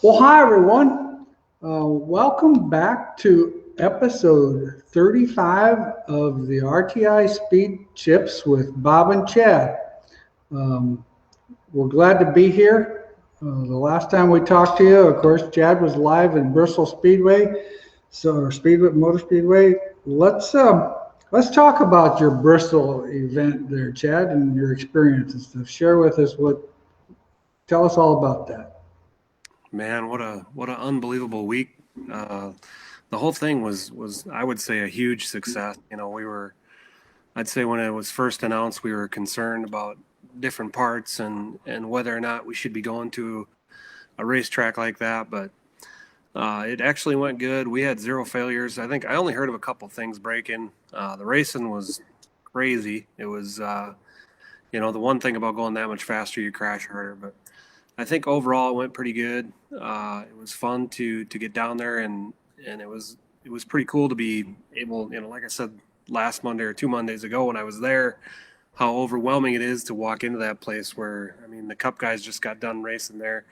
Well, hi everyone. Welcome back to episode 35 of the RTI Speed Chips with Bob and Chad. Um, we're glad to be here. The last time we talked to you, of course, Chad was live in Bristol Speedway, or Speedway Motor Speedway. Let's talk about your Bristol event there, Chad, and your experiences. So share with us tell us all about that. Man, what a unbelievable week. Uh, the whole thing was I would say a huge success. I'd say when it was first announced, we were concerned about different parts and whether or not we should be going to a racetrack like that, but it actually went good. We had zero failures. I think I only heard of a couple things breaking. The racing was crazy. It was the one thing about going that much faster, you crash harder, but I think overall it went pretty good. It was fun to get down there, and it was pretty cool to be able, like I said last Monday or 2 Mondays ago when I was there, how overwhelming it is to walk into that place where, I mean, the Cup guys just got done racing there,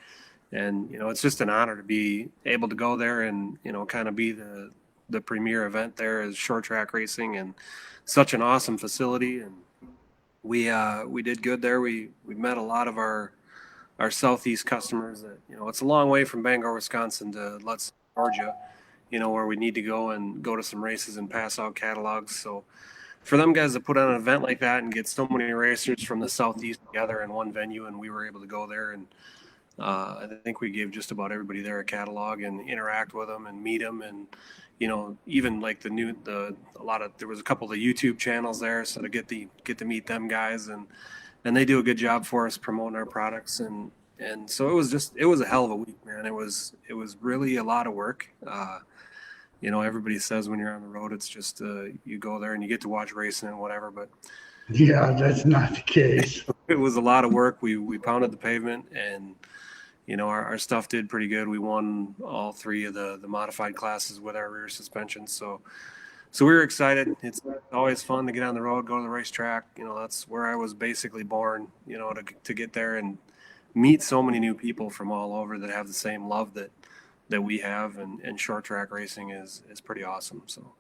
and it's just an honor to be able to go there and kind of be the premier event there as short track racing, and such an awesome facility, and we did good there. We met a lot of our southeast customers that it's a long way from Bangor, Wisconsin to Lutz, Georgia, where we need to go and go to some races and pass out catalogs. So for them guys to put on an event like that and get so many racers from the southeast together in one venue, and we were able to go there, and I think we gave just about everybody there a catalog and interact with them and meet them, and even like there was a couple of YouTube channels there, so to get to meet them guys, and they do a good job for us promoting our products, and so it was a hell of a week, man. It was really a lot of work. Everybody says when you're on the road, it's just you go there and you get to watch racing and whatever, but Yeah, that's not the case. it was a lot of work. We pounded the pavement, and our stuff did pretty good. We won all three of the modified classes with our rear suspension, so we were excited. It's always fun to get on the road, go to the racetrack. That's where I was basically born, to get there and meet so many new people from all over that have the same love that we have, and short track racing is pretty awesome. So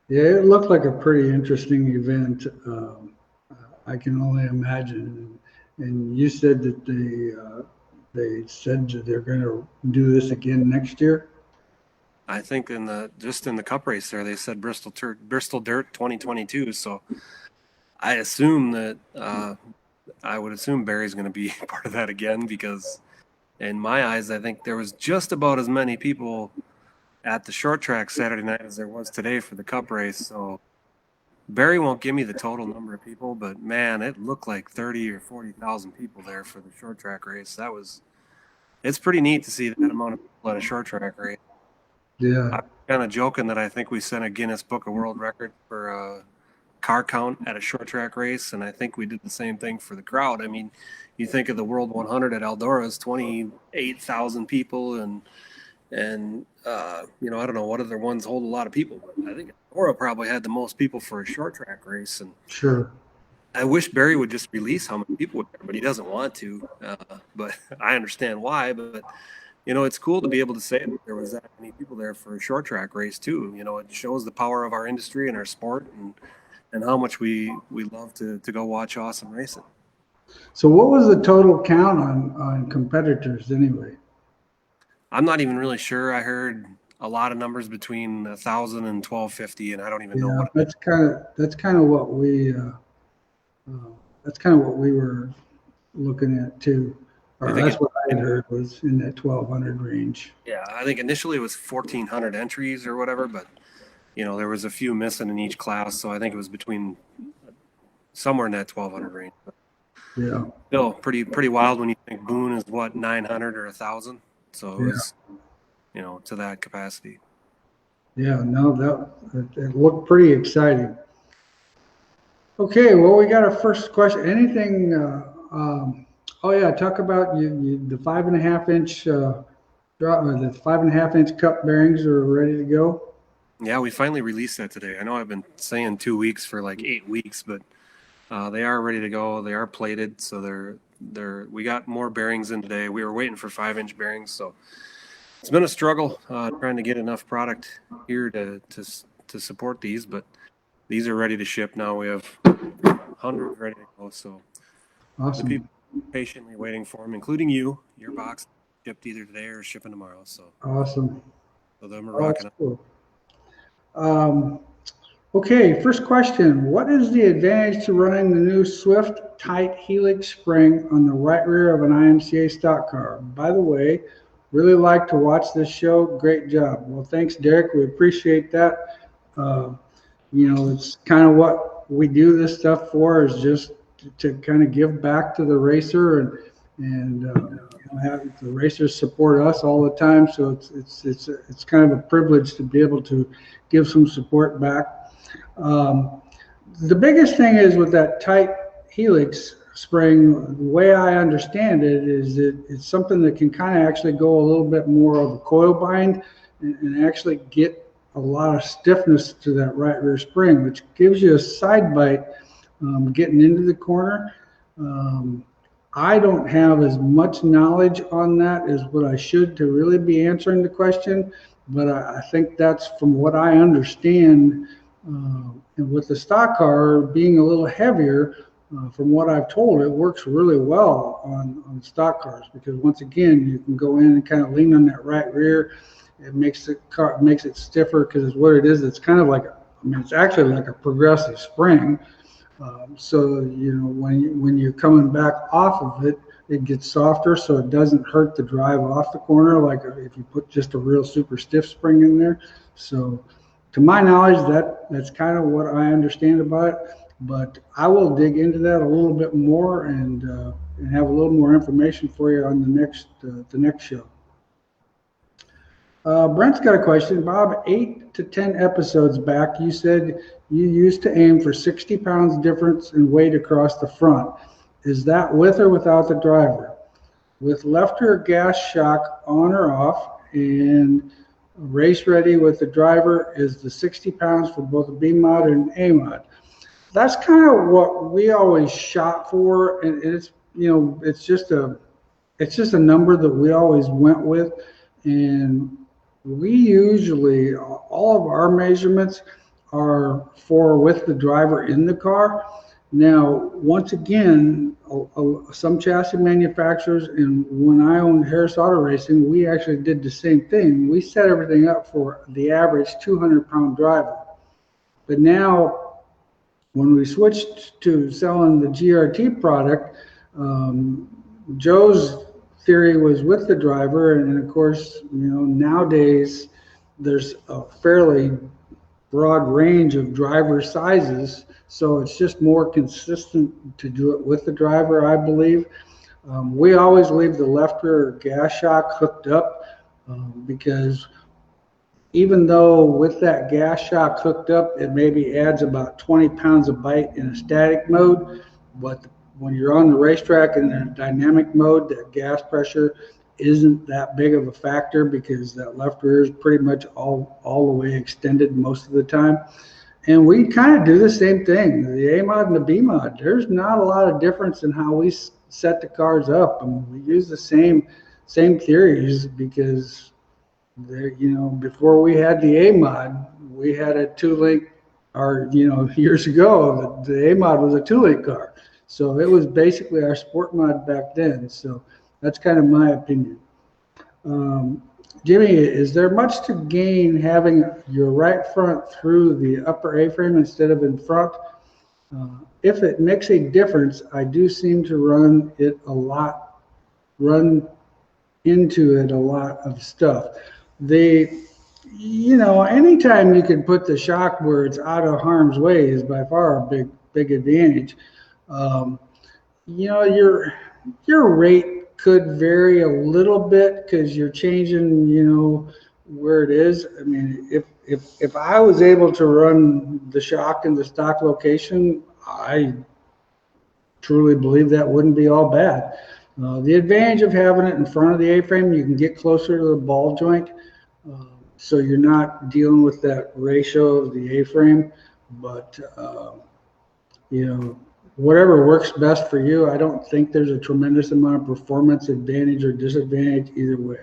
Yeah, it looked like a pretty interesting event. I can only imagine. And you said that they said that they're going to do this again next year. I think in the Cup race there, they said Bristol Dirt 2022. So I assume that I would assume Barry's going to be part of that again, because in my eyes, I think there was just about as many people at the short track Saturday night as there was today for the Cup race. So Barry won't give me the total number of people, but man, it looked like 30 or 40,000 people there for the short track race. It's pretty neat to see that amount of people at a short track race. Yeah. I'm kind of joking that I think we set a Guinness Book of World Record for car count at a short track race, and I think we did the same thing for the crowd. I mean, you think of the World 100 at Eldora's 28,000 people, and I don't know what other ones hold a lot of people, but I think Eldora probably had the most people for a short track race. And Sure. I wish Barry would just release how many people were there, but he doesn't want to. But I understand why. But it's cool to be able to say that there was that many people there for a short track race too. It shows the power of our industry and our sport, and how much we love to go watch awesome racing. So what was the total count on competitors anyway? I'm not even really sure. I heard a lot of numbers between 1,000 and 1,250, and I don't even know what. That's kind of what we were looking at too. Or that's what I had heard, was in that 1,200 range. Yeah, I think initially it was 1,400 entries or whatever, but there was a few missing in each class, so I think it was between somewhere in that 1,200 range. But yeah, still pretty wild when you think Boone is what, 900 or 1,000, so it was, to that capacity. Yeah, no, it looked pretty exciting. Okay, well, we got our first question. Anything? Talk about the 5.5 inch the 5.5 inch cup bearings are ready to go. Yeah, we finally released that today. I know I've been saying 2 weeks for like 8 weeks, but they are ready to go. They are plated, so we we got more bearings in today. We were waiting for 5-inch bearings, so it's been a struggle trying to get enough product here to support these, but these are ready to ship now. We have 100 ready to go, so Awesome. the people patiently waiting for them, including you. Your box shipped either today or shipping tomorrow. So awesome. So them are rocking up. Cool. Okay, first question. What is the advantage to running the new Swift Tight Helix spring on the right rear of an IMCA stock car? By the way, really like to watch this show. Great job. Well, thanks, Derek. We appreciate that. It's kind of what we do this stuff for, is just to kind of give back to the racer and have the racers support us all the time. So it's kind of a privilege to be able to give some support back. The biggest thing is with that tight Helix spring, the way I understand it is that it's something that can kind of actually go a little bit more of a coil bind and actually get a lot of stiffness to that right rear spring, which gives you a side bite getting into the corner. I don't have as much knowledge on that as what I should to really be answering the question, but I think that's from what I understand. And with the stock car being a little heavier, from what I've told, it works really well on stock cars, because once again, you can go in and kind of lean on that right rear. It makes it stiffer, because it's what it is. It's kind of like it's actually like a progressive spring. So when you're coming back off of it, it gets softer, so it doesn't hurt the drive off the corner like if you put just a real super stiff spring in there. So to my knowledge, that's kind of what I understand about it. But I will dig into that a little bit more and have a little more information for you on the next show. Brent's got a question. Bob, 8 to 10 episodes back, you said you used to aim for 60 pounds difference in weight across the front. Is that with or without the driver? With left rear gas shock on or off and race ready with the driver, is the 60 pounds for both a B mod and an A mod? That's kind of what we always shot for, and it's just a number that we always went with. And we usually, all of our measurements are for with the driver in the car. Now, once again, some chassis manufacturers, and when I owned Harris Auto Racing, we actually did the same thing. We set everything up for the average 200-pound driver. But now, when we switched to selling the GRT product, Joe's theory was with the driver, and of course, nowadays there's a fairly broad range of driver sizes, so it's just more consistent to do it with the driver, I believe. We always leave the left rear gas shock hooked up because even though with that gas shock hooked up, it maybe adds about 20 pounds of bite in a static mode, but when you're on the racetrack in a dynamic mode, that gas pressure isn't that big of a factor, because that left rear is pretty much all the way extended most of the time. And we kind of do the same thing. The A mod and the B mod, there's not a lot of difference in how we set the cars up. I mean, we use the same theories, because before we had the A mod, we had a 2-link, or years ago, the A mod was a 2-link car. So it was basically our sport mod back then. So that's kind of my opinion. Jimmy, is there much to gain having your right front through the upper A-frame instead of in front? If it makes a difference, I do seem to run into it a lot of stuff. Anytime you can put the shock where it's out of harm's way is by far a big advantage. Your rate could vary a little bit because you're changing, where it is. I mean, if I was able to run the shock in the stock location, I truly believe that wouldn't be all bad. The advantage of having it in front of the A-frame, you can get closer to the ball joint, so you're not dealing with that ratio of the A-frame. But whatever works best for you. I don't think there's a tremendous amount of performance advantage or disadvantage either way.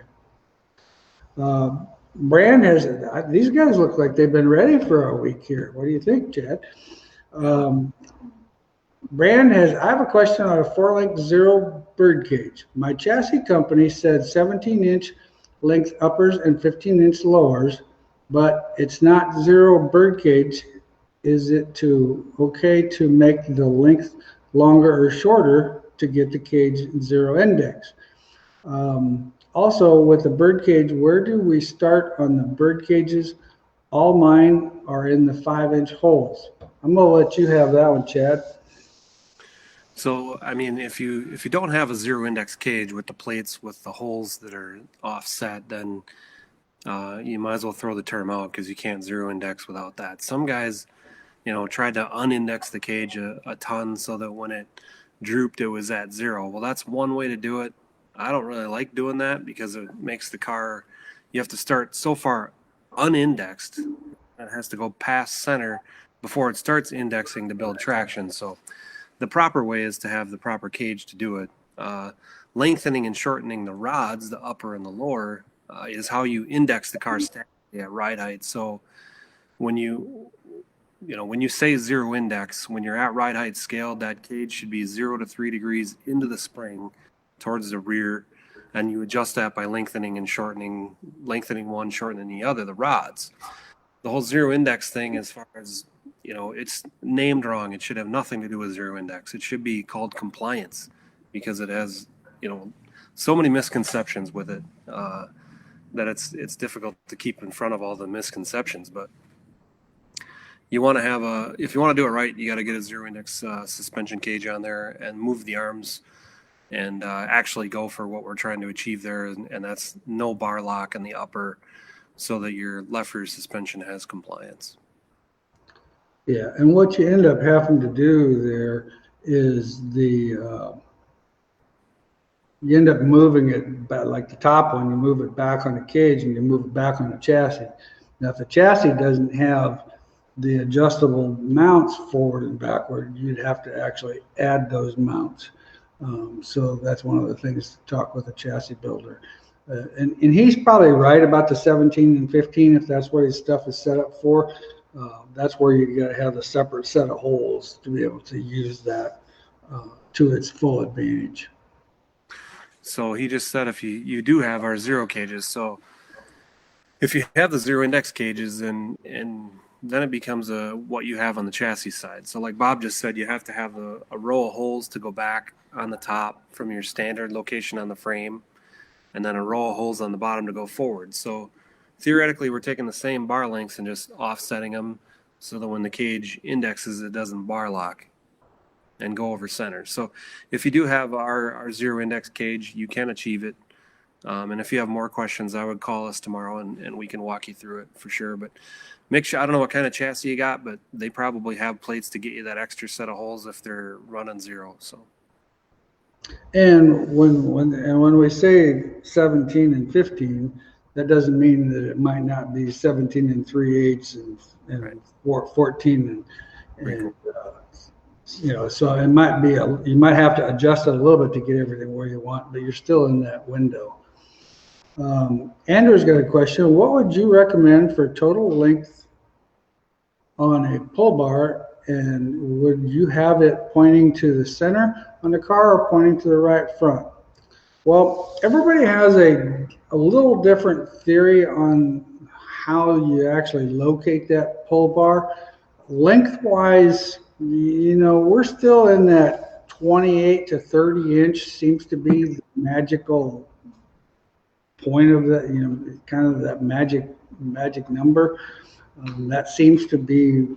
Brand has, these guys look like they've been ready for a week here. What do you think, Chad? Brand has, I have a question on a 4-length zero bird cage. My chassis company said 17-inch length uppers and 15-inch lowers, but it's not zero bird cage. Is it okay to make the length longer or shorter to get the cage zero index? Also, with the bird cage, where do we start on the bird cages? All mine are in the 5-inch holes. I'm gonna let you have that one, Chad. So, I mean, if you don't have a zero index cage with the plates with the holes that are offset, then you might as well throw the term out because you can't zero index without that. Some guys, tried to unindex the cage a ton so that when it drooped, it was at zero. Well, that's one way to do it. I don't really like doing that because it makes the car, you have to start so far unindexed. It has to go past center before it starts indexing to build traction. So the proper way is to have the proper cage to do it. Lengthening and shortening the rods, the upper and the lower, is how you index the car statically at ride height. So when you say zero index, when you're at ride height scale, that cage should be 0 to 3 degrees into the spring towards the rear, and you adjust that by lengthening and shortening one, shortening the other, the rods. The whole zero index thing, as far as, it's named wrong. It should have nothing to do with zero index. It should be called compliance because it has, so many misconceptions with it that it's difficult to keep in front of all the misconceptions. But you want to have if you want to do it right, you got to get a zero index suspension cage on there and move the arms and actually go for what we're trying to achieve there. And that's no bar lock in the upper so that your left rear suspension has compliance. Yeah, and what you end up having to do there is you end up moving it back, like the top one, you move it back on the cage and you move it back on the chassis. Now, if the chassis doesn't have the adjustable mounts forward and backward, you'd have to actually add those mounts. So that's one of the things to talk with a chassis builder. And he's probably right about the 17 and 15 if that's what his stuff is set up for. That's where you got to have a separate set of holes to be able to use that to its full advantage. So he just said if you do have our zero cages, so if you have the zero index cages and then it becomes what you have on the chassis side. So like Bob just said, you have to have a row of holes to go back on the top from your standard location on the frame, and then a row of holes on the bottom to go forward. So theoretically, we're taking the same bar lengths and just offsetting them so that when the cage indexes, it doesn't bar lock and go over center. So if you do have our zero index cage, you can achieve it. And if you have more questions, I would call us tomorrow and we can walk you through it for sure. But make sure, I don't know what kind of chassis you got, but they probably have plates to get you that extra set of holes if they're running zero. So. And when we say 17 and 15, that doesn't mean that it might not be 17 and 3/8 and Right. 14 and so it might be you might have to adjust it a little bit to get everything where you want, but you're still in that window. Andrew's got a question. What would you recommend for total length on a pull bar, and would you have it pointing to the center on the car or pointing to the right front? Well, everybody has a little different theory on how you actually locate that pull bar. Lengthwise, we're still in that 28 to 30 inch seems to be the magical point of that, kind of that magic number. That seems to be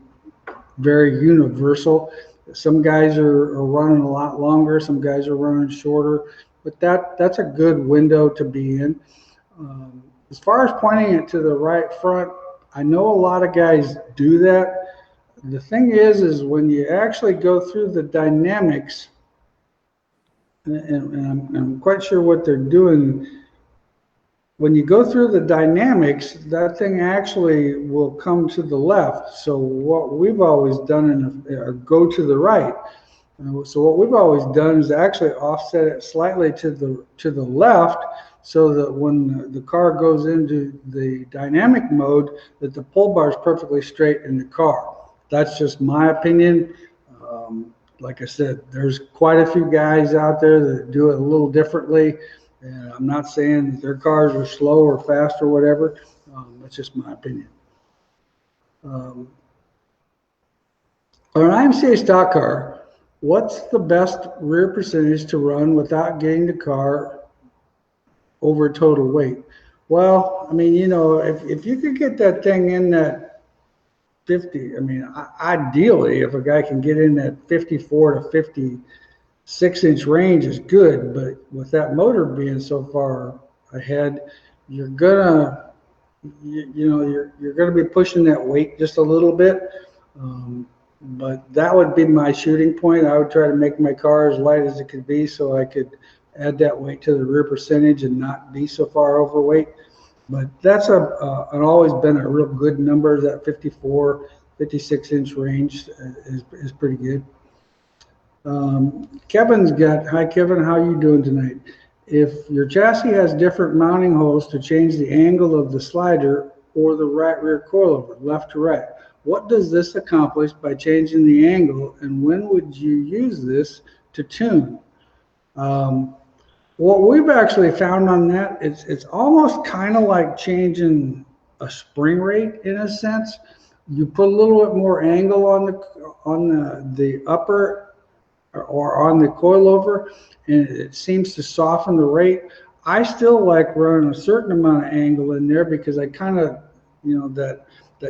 very universal. Some guys are running a lot longer, some guys are running shorter, but that's a good window to be in. As far as pointing it to the right front, I know a lot of guys do that. The thing is when you actually go through the dynamics, and I'm quite sure what they're doing, when you go through the dynamics, that thing actually will come to the left. So what we've always done go to the right. So what we've always done is actually offset it slightly to the left, so that when the car goes into the dynamic mode, that the pull bar is perfectly straight in the car. That's just my opinion. Like I said, there's quite a few guys out there that do it a little differently. And I'm not saying that their cars are slow or fast or whatever. That's just my opinion. On an IMCA stock car, what's the best rear percentage to run without getting the car over total weight? Well, I mean, if you could get that thing in that 50, I mean, ideally, if a guy can get in that 54 to 56-inch range is good, but with that motor being so far ahead, you're gonna be pushing that weight just a little bit. But that would be my shooting point. I would try to make my car as light as it could be so I could add that weight to the rear percentage and not be so far overweight. But that's always been a real good number. That 54, 56-inch range is pretty good. Hi Kevin, how are you doing tonight? If your chassis has different mounting holes to change the angle of the slider or the right rear coilover, left to right, what does this accomplish by changing the angle, and when would you use this to tune? What we've actually found on that, it's almost kind of like changing a spring rate in a sense. You put a little bit more angle on the upper or on the coilover, and it seems to soften the rate. I still like running a certain amount of angle in there because I kind of, that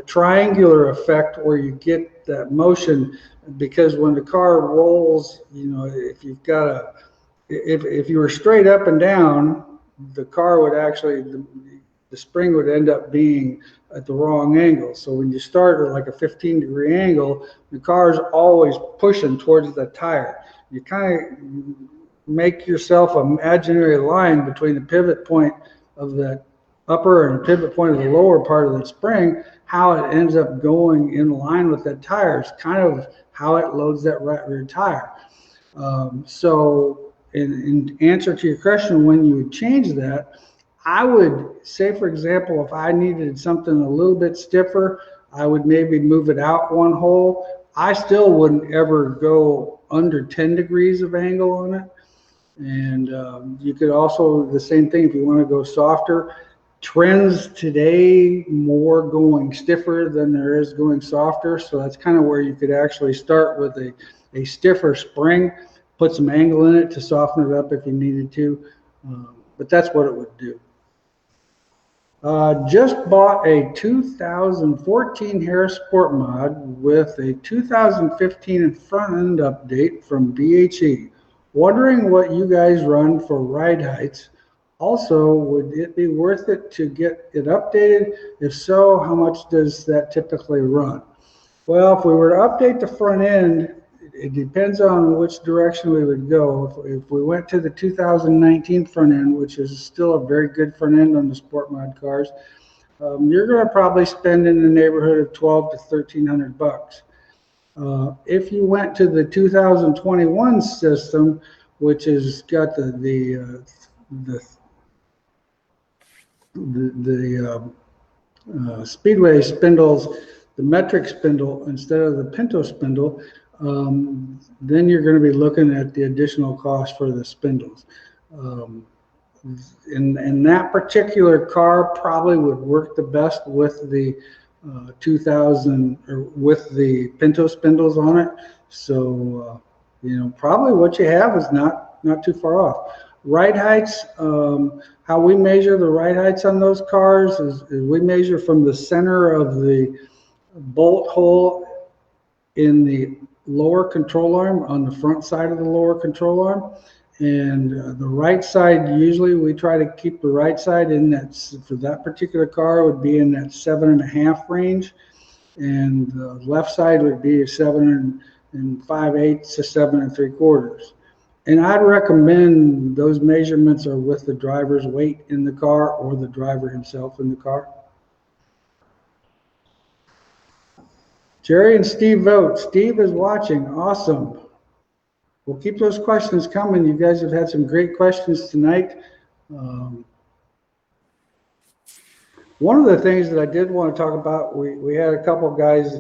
triangular effect where you get that motion, because when the car rolls, if you were straight up and down, the car would actually, the spring would end up being at the wrong angle. So when you start at like a 15-degree angle, the car's always pushing towards the tire. You kind of make yourself an imaginary line between the pivot point of that upper and pivot point of the lower part of the spring. How it ends up going in line with that tire is kind of how it loads that right rear tire. So in answer to your question, when you would change that, I would say, for example, if I needed something a little bit stiffer, I would maybe move it out one hole. I still wouldn't ever go under 10 degrees of angle on it. And you could also, the same thing, if you want to go softer. Trends today more going stiffer than there is going softer. So that's kind of where you could actually start with a stiffer spring, put some angle in it to soften it up if you needed to. But that's what it would do. Just bought a 2014 Harris Sport Mod with a 2015 front end update from BHE. Wondering what you guys run for ride heights. Also, would it be worth it to get it updated? If so, how much does that typically run? Well, if we were to update the front end, it depends on which direction we would go. If we went to the 2019 front end, which is still a very good front end on the Sport Mod cars, you're going to probably spend in the neighborhood of $1,200 to $1,300. If you went to the 2021 system, which has got the Speedway spindles, the metric spindle instead of the Pinto spindle, then you're going to be looking at the additional cost for the spindles. And that particular car probably would work the best with the 2000 or with the Pinto spindles on it. So probably what you have is not too far off. Ride heights, how we measure the ride heights on those cars is we measure from the center of the bolt hole in the lower control arm on the front side of the lower control arm. And the right side, usually we try to keep the right side in that, for that particular car, would be in that 7.5 range. And the left side would be 7 5/8 to 7 3/4. And I'd recommend those measurements are with the driver's weight in the car or the driver himself in the car. Jerry and Steve vote. Steve is watching. Awesome. We'll keep those questions coming. You guys have had some great questions tonight. One of the things that I did want to talk about, we had a couple of guys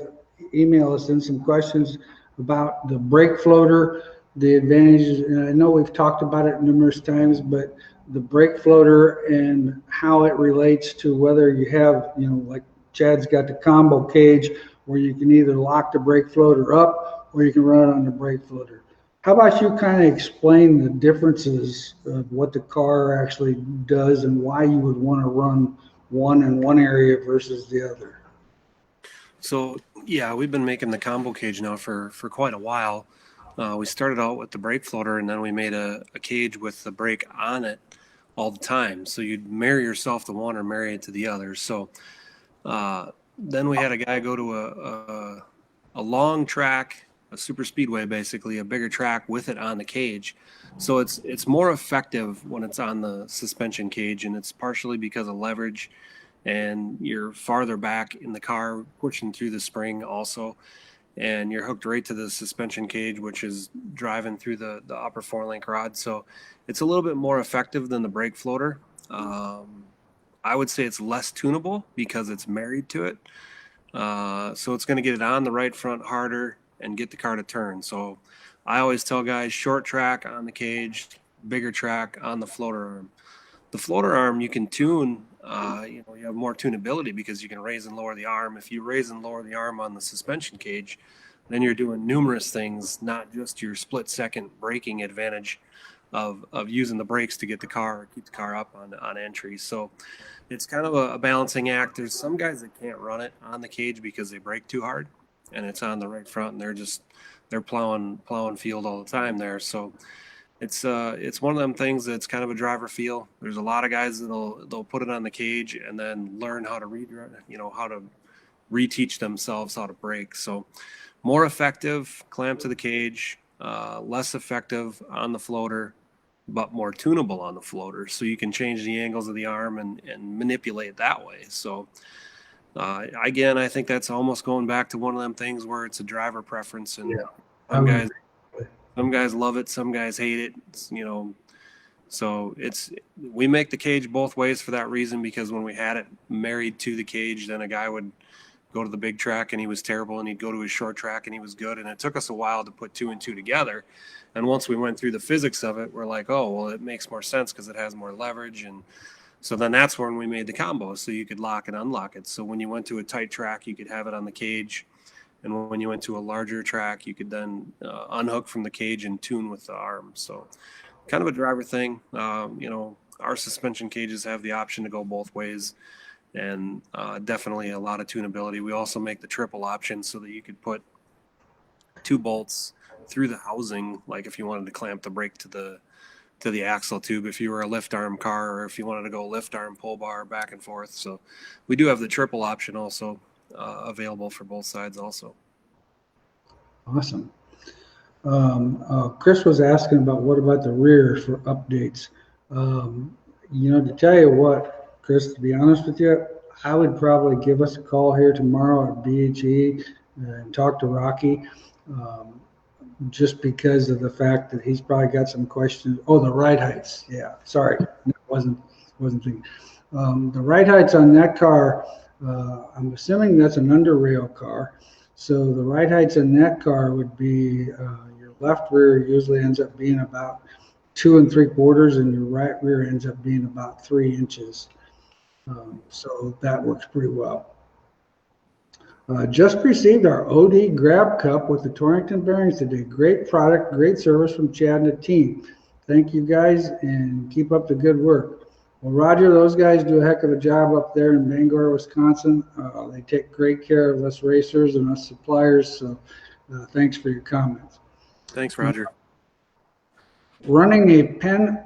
email us in some questions about the brake floater, the advantages, and I know we've talked about it numerous times, but the brake floater and how it relates to whether you have, like Chad's got the combo cage where you can either lock the brake floater up or you can run it on the brake floater. How about you kind of explain the differences of what the car actually does and why you would want to run one in one area versus the other? So yeah, we've been making the combo cage now for quite a while. We started out with the brake floater, and then we made a cage with the brake on it all the time. So you'd marry yourself to one or marry it to the other. So then we had a guy go to a long track, a super speedway, basically a bigger track with it on the cage. So it's more effective when it's on the suspension cage, and it's partially because of leverage, and you're farther back in the car pushing through the spring also, and you're hooked right to the suspension cage, which is driving through the upper 4-link rod. So it's a little bit more effective than the brake floater. I would say it's less tunable because it's married to it. So it's going to get it on the right front harder and get the car to turn. So I always tell guys, short track on the cage, bigger track on the floater arm. The floater arm you can tune, you have more tunability because you can raise and lower the arm. If you raise and lower the arm on the suspension cage, then you're doing numerous things, not just your split-second braking advantage of using the brakes to get the car, keep the car up on entry. So it's kind of a balancing act. There's some guys that can't run it on the cage because they brake too hard, and it's on the right front, and they're plowing field all the time there. So it's one of them things that's kind of a driver feel. There's a lot of guys they'll put it on the cage and then learn how to how to reteach themselves how to brake. So more effective clamp to the cage, less effective on the floater, but more tunable on the floater. So you can change the angles of the arm and manipulate that way. So again, I think that's almost going back to one of them things where it's a driver preference, and some guys love it, some guys hate it, So we make the cage both ways for that reason, because when we had it married to the cage, then a guy would go to the big track and he was terrible, and he'd go to his short track and he was good. And it took us a while to put two and two together. And once we went through the physics of it, we're like, oh, well, it makes more sense because it has more leverage. And so then that's when we made the combo, so you could lock and unlock it. So when you went to a tight track, you could have it on the cage. And when you went to a larger track, you could then unhook from the cage and tune with the arm. So kind of a driver thing. Our suspension cages have the option to go both ways, and definitely a lot of tunability. We also make the triple option so that you could put 2 bolts through the housing, like if you wanted to clamp the brake to the axle tube, if you were a lift arm car, or if you wanted to go lift arm, pull bar, back and forth. So we do have the triple option also available for both sides also. Awesome. Chris was asking about what about the rear for updates. To tell you what, Chris, to be honest with you, I would probably give us a call here tomorrow at BHE and talk to Rocky, just because of the fact that he's probably got some questions. Oh, the ride heights. Yeah, sorry, wasn't thinking. The ride heights on that car, I'm assuming that's an under rail car. So the ride heights in that car would be your left rear usually ends up being about 2 3/4, and your right rear ends up being about 3 inches. So that works pretty well. Just received our OD Grab Cup with the Torrington bearings today. Great product, great service from Chad and the team. Thank you guys, and keep up the good work. Well, Roger, those guys do a heck of a job up there in Bangor, Wisconsin. They take great care of us racers and us suppliers. So thanks for your comments. Thanks, Roger. Running a Penn,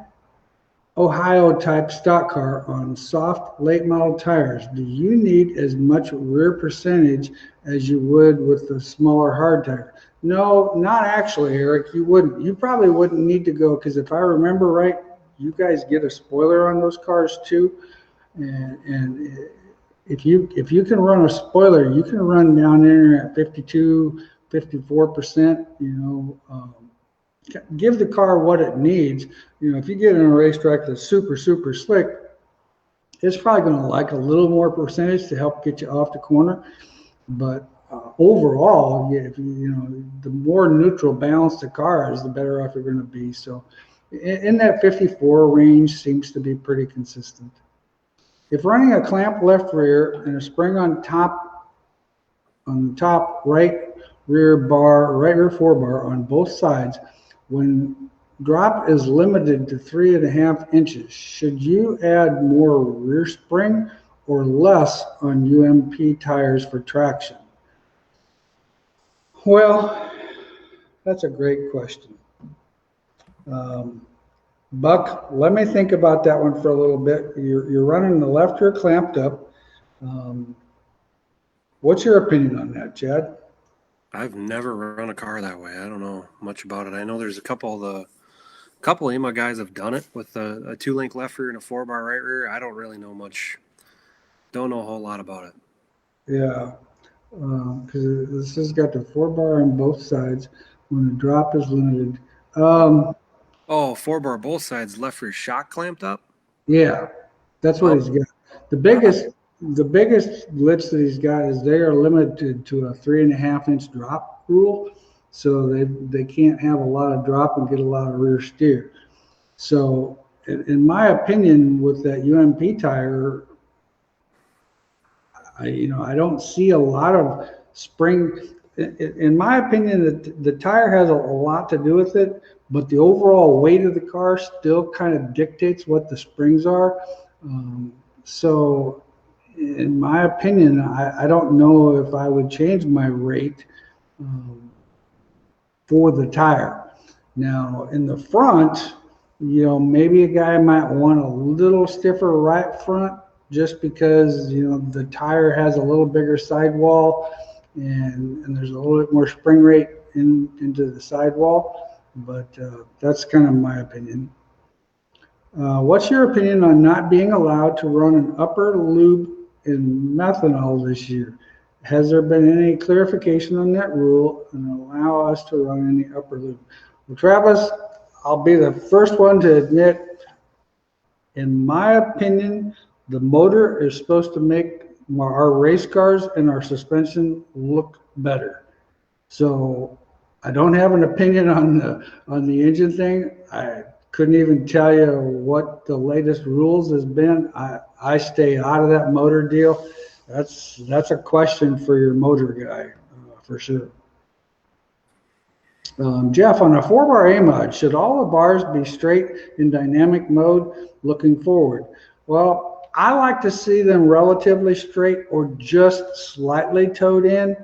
Ohio type stock car on soft late model tires, do you need as much rear percentage as you would with the smaller hard tire? No, not actually, Eric. You wouldn't. You probably wouldn't need to go, because if I remember right, you guys get a spoiler on those cars too, and if you can run a spoiler, you can run down there at 52, 54%. give the car what it needs. If you get in a racetrack that's super, super slick, it's probably going to like a little more percentage to help get you off the corner. But overall, the more neutral balanced the car is, the better off you're going to be. So in that 54 range seems to be pretty consistent. If running a clamp left rear and a spring on the top right rear forebar on both sides, when drop is limited to 3.5 inches, should you add more rear spring or less on UMP tires for traction? Well, that's a great question. Buck, let me think about that one for a little bit. You're running the left rear clamped up. What's your opinion on that, Chad? I've never run a car that way. I don't know much about it. I know there's a couple of EMA guys have done it with a 2-link left rear and a 4-bar right rear. I don't really know much. Don't know a whole lot about it. Yeah, because this has got the 4-bar on both sides when the drop is limited. 4-bar both sides, left rear shock clamped up? Yeah, that's what he's got. The biggest glitch that he's got is they are limited to a 3.5-inch drop rule, so they can't have a lot of drop and get a lot of rear steer. So, in my opinion, with that UMP tire, I don't see a lot of spring. In my opinion, the tire has a lot to do with it, but the overall weight of the car still kind of dictates what the springs are. So, in my opinion, I don't know if I would change my rate for the tire. Now, in the front, maybe a guy might want a little stiffer right front just because, the tire has a little bigger sidewall and there's a little bit more spring rate into the sidewall. But that's kind of my opinion. What's your opinion on not being allowed to run an upper lube in methanol this year? Has there been any clarification on that rule and allow us to run any upper lube? Well, Travis, I'll be the first one to admit, in my opinion, the motor is supposed to make our race cars and our suspension look better. So I don't have an opinion on the engine thing. I couldn't even tell you what the latest rules has been. I stay out of that motor deal. That's a question for your motor guy, for sure. Jeff, on a 4-bar A-mod, should all the bars be straight in dynamic mode looking forward? Well, I like to see them relatively straight or just slightly towed in.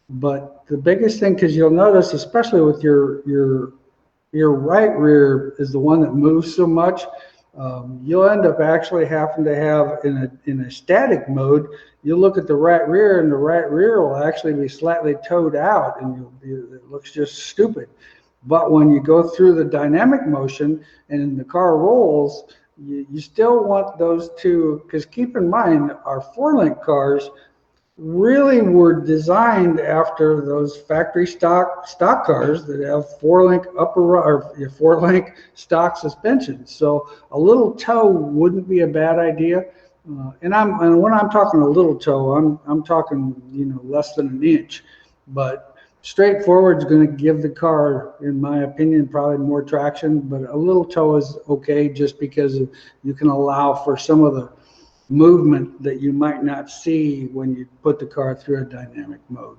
But the biggest thing, because you'll notice, especially with your right rear is the one that moves so much, you'll end up actually having to have in a static mode. You look at the right rear, and the right rear will actually be slightly towed out, and it looks just stupid. But when you go through the dynamic motion and the car rolls, you still want those two, because keep in mind, our 4-link cars really were designed after those factory stock cars that have 4-link or 4-link stock suspension. So a little toe wouldn't be a bad idea. And when I'm talking a little toe, I'm talking less than an inch. But straightforward is going to give the car, in my opinion, probably more traction. But a little toe is okay, just because you can allow for some of the movement that you might not see when you put the car through a dynamic mode.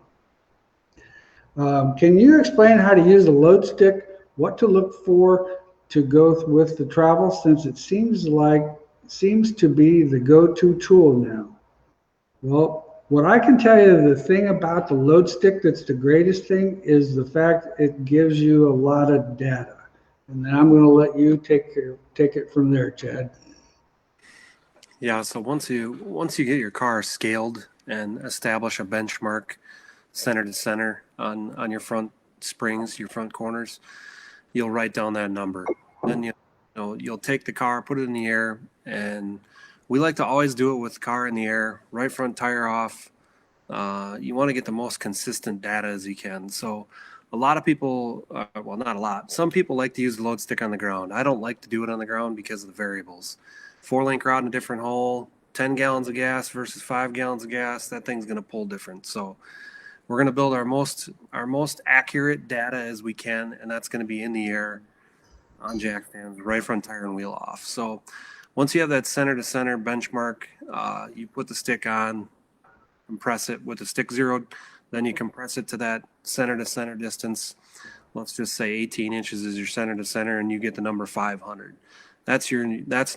Can you explain how to use the load stick, what to look for to go with the travel, since it seems to be the go-to tool now? Well, what I can tell you, the thing about the load stick that's the greatest thing is the fact it gives you a lot of data. And then I'm going to let you take it from there, Chad. Yeah, so once you get your car scaled and establish a benchmark center to center on your front springs, your front corners, you'll write down that number. Then you'll take the car, put it in the air, and we like to always do it with the car in the air, right front tire off. You want to get the most consistent data as you can. So a lot of people, well, not a lot, some people like to use the load stick on the ground. I don't like to do it on the ground because of the variables. 4-link rod in a different hole, 10 gallons of gas versus 5 gallons of gas, that thing's going to pull different. So we're going to build our most accurate data as we can, and that's going to be in the air on jack stands, right front tire and wheel off. So once you have that center to center benchmark, you put the stick on, compress it with the stick zeroed, then you compress it to that center to center distance. Let's just say 18 inches is your center to center, and you get the number 500. That's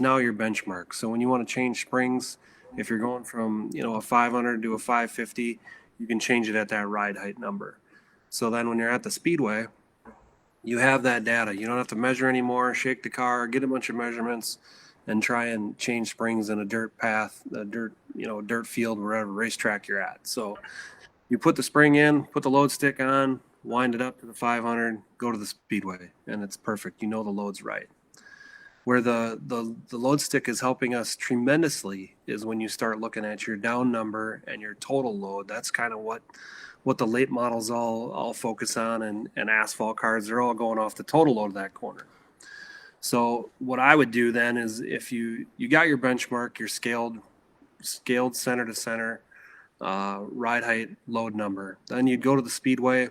now your benchmark. So when you want to change springs, if you're going from a 500 to a 550, you can change it at that ride height number. So then when you're at the speedway, you have that data. You don't have to measure anymore, shake the car, get a bunch of measurements, and try and change springs in a dirt path, a dirt field, wherever racetrack you're at. So you put the spring in, put the load stick on, wind it up to the 500, go to the speedway, and it's perfect. The load's right. Where the load stick is helping us tremendously is when you start looking at your down number and your total load. That's kind of what the late models all focus on, and asphalt cars, they're all going off the total load of that corner. So what I would do then is, if you got your benchmark, your scaled center to center, ride height, load number, then you'd go to the speedway,